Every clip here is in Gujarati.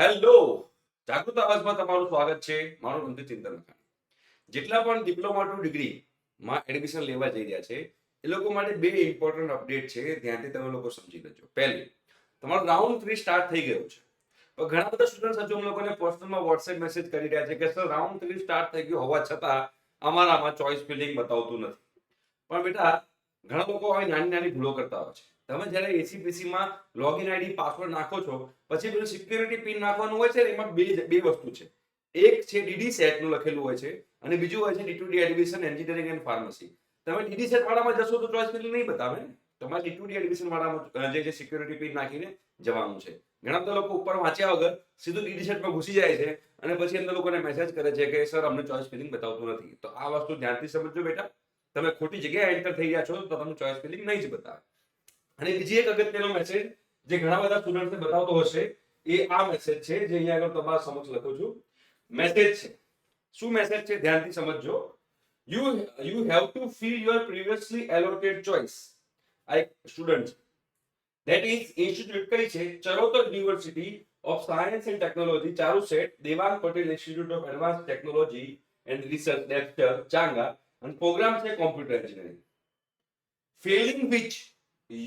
હેલો, જાગૃત આવાજમાં તમારું સ્વાગત છે. મારું નામ છે ચિંતન મકવાણા. જેટલા પણ ડિપ્લોમા ટુ ડિગ્રીમાં એડમિશન લેવા જઈ રહ્યા છે એ લોકો માટે બે ઇમ્પોર્ટન્ટ અપડેટ છે, ધ્યાનથી તમે લોકો સમજી લેજો. પહેલી, તમારો રાઉન્ડ 3 સ્ટાર્ટ થઈ ગયો છે. તો ઘણા બધા સ્ટુડન્ટ્સ હજુ લોકોને પર્સનલમાં વોટ્સએપ મેસેજ કરી રહ્યા છે કે સર રાઉન્ડ 3 સ્ટાર્ટ થઈ ગયો હોવા છતાં અમારામાં ચોઇસ ફિલિંગ બતાવતું નથી. પણ બેટા, ઘણા લોકો આવી નાની નાની ભૂલો કરતા હોય છે. તમે જ્યારે એસીપીસીમાં લોગિન આઈડી પાસવર્ડ નાખો છો, પછી પેલું સિક્યુરિટી પિન નાખવાનું હોય છે ને, એમાં બે વસ્તુ છે. એક છે ડીડી સેટ નું લખેલું હોય છે અને બીજું હોય છે D2D admission engineering and pharmacy. તમે ડીડી સેટ વાળામાં જશો તો ચોઇસ ફિલિંગ નહીં બતાવે ને. તમારે D2D એડમિશન વાળામાં જે સિક્યુરિટી પિન નાખીને જવાનું છે. ઘણા બધા લોકો ઉપર વાંચ્યા વગર સીધું ડીડી સેટમાં ઘૂસી જાય છે અને પછી એમને લોકોને મેસેજ કરે છે કે સર અમને ચોઇસ ફિલિંગ બતાવતું નથી. તો આ વસ્તુ ધ્યાનથી સમજજો બેટા. તમે ખોટી જગ્યાએ એન્ટર થઈ ગયા છો તો તમને ચોઇસ ફિલિંગ નહીં જ બતાવે. અને બીજી એક અગત્યનો મેસેજ જે ઘણા બધા સ્ટુડન્ટ્સને બતાવતો હશે એ આ મેસેજ છે, જે અહીંયા આગળ તમારા સમક્ષ લખું છું. મેસેજ છે. શું મેસેજ છે? ધ્યાનથી સમજજો. You have to fill your previously allotted choice. આ એક સ્ટુડન્ટ that is institute કઈ છે? Charotar university of science and technology, CHARUSAT, Devang Patel institute of advance technology and research, ડેપ્ટર, ચાંગા, અને પ્રોગ્રામ છે computer engineering. Failing which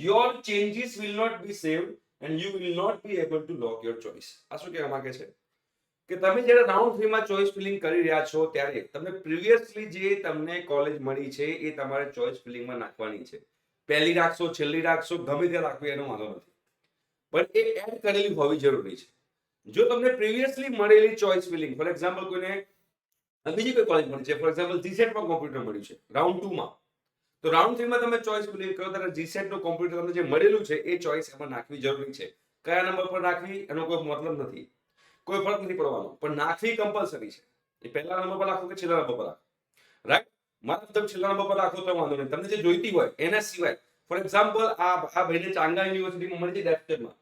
your changes will not be saved and you will not be able to lock your choice. આ શું કહેવા માંગે છે કે તમે જ્યારે રાઉન્ડ 3 માં ચોઇસ ફિલિંગ કરી રહ્યા છો ત્યારે તમને પ્રીવિયસલી જે તમને કોલેજ મળી છે એ તમારે ચોઇસ ફિલિંગમાં નાખવાની છે. પહેલી રાખશો, છેલ્લી રાખશો, ગમે તે રાખવી એનો વાંધો નથી, પણ એ એડ કરેલી હોવી જરૂરી છે. જો તમને પ્રીવિયસલી મળેલી ચોઇસ ફિલિંગ, ફોર એક્ઝામ્પલ કોઈને બીજી કોઈ કોલેજ મળી છે, ફોર એક્ઝામ્પલ જીસેટ માં કોમ્પ્યુટર મળ્યું છે રાઉન્ડ 2 માં, તો રાઉન્ડ 3 માં તમે ચોઇસ ફિલિંગ કરો ત્યારે જીસેટ નું કોમ્પ્યુટર તમને જે મળેલું છે એ ચોઇસ એમાં નાખવી જરૂરી છે. કયા નંબર પર નાખવી એનો કોઈ મતલબ નથી, કોઈ ફરક નથી પડવાનો, પણ નાખવી કમ્પલસરી છે. એ પહેલા નંબર પર રાખો કે છેલ્લા નંબર પર રાખો, રાઈટ? મારા તમે છેલ્લા નંબર પર રાખો તો વાંધો નહીં, તમને જે જોઈતી હોય એના સિવાય, ફોર એક્ઝામ્પલ આ ભાઈને ચાંગા યુનિવર્સિટીમાં મળી છે ડેપ્ટરમાં,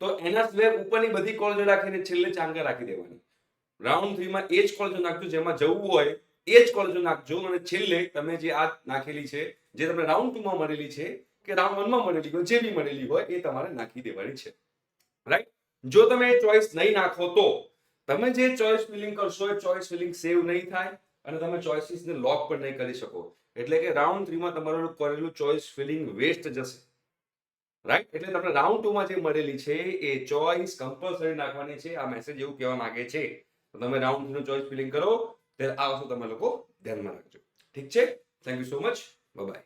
તો એના સિવાય ઉપરની બધી કોલેજો રાખીને છેલ્લે ચાંગા રાખી દેવાની. રાઉન્ડ 3 માં એ જ કોલેજો નાખજો જેમાં જવું હોય, એ જ કોલેજો નાખજો, અને છેલ્લે તમે જે આ નાખેલી છે, જે તમને રાઉન્ડ 2 માં મળેલી છે કે રાઉન્ડ 1 માં મળેલી હોય, જે બી મળેલી હોય એ તમારે નાખી દેવાની છે, રાઈટ? જો તમે ચોઇસ નહીં નાખો તો તમે જે ચોઇસ ફિલિંગ કરશો એ ચોઇસ ફિલિંગ સેવ નહીં થાય અને તમે ચોઇસીસને લોક પણ નહીં કરી શકો. એટલે કે રાઉન્ડ 3 માં તમારું કરેલું ચોઇસ ફિલિંગ વેસ્ટ જશે, રાઈટ? એટલે તમને રાઉન્ડ 2 માં જે મળેલી છે એ ચોઇસ કમ્પલસરી નાખવાની છે. આ મેસેજ એવું કહેવા માંગે છે. તમે રાઉન્ડ 3 નું ચોઇસ ફિલિંગ કરો ત્યારે આ વસ્તુ તમે લોકો ધ્યાનમાં રાખજો. ઠીક છે? Thank you so much. Bye bye.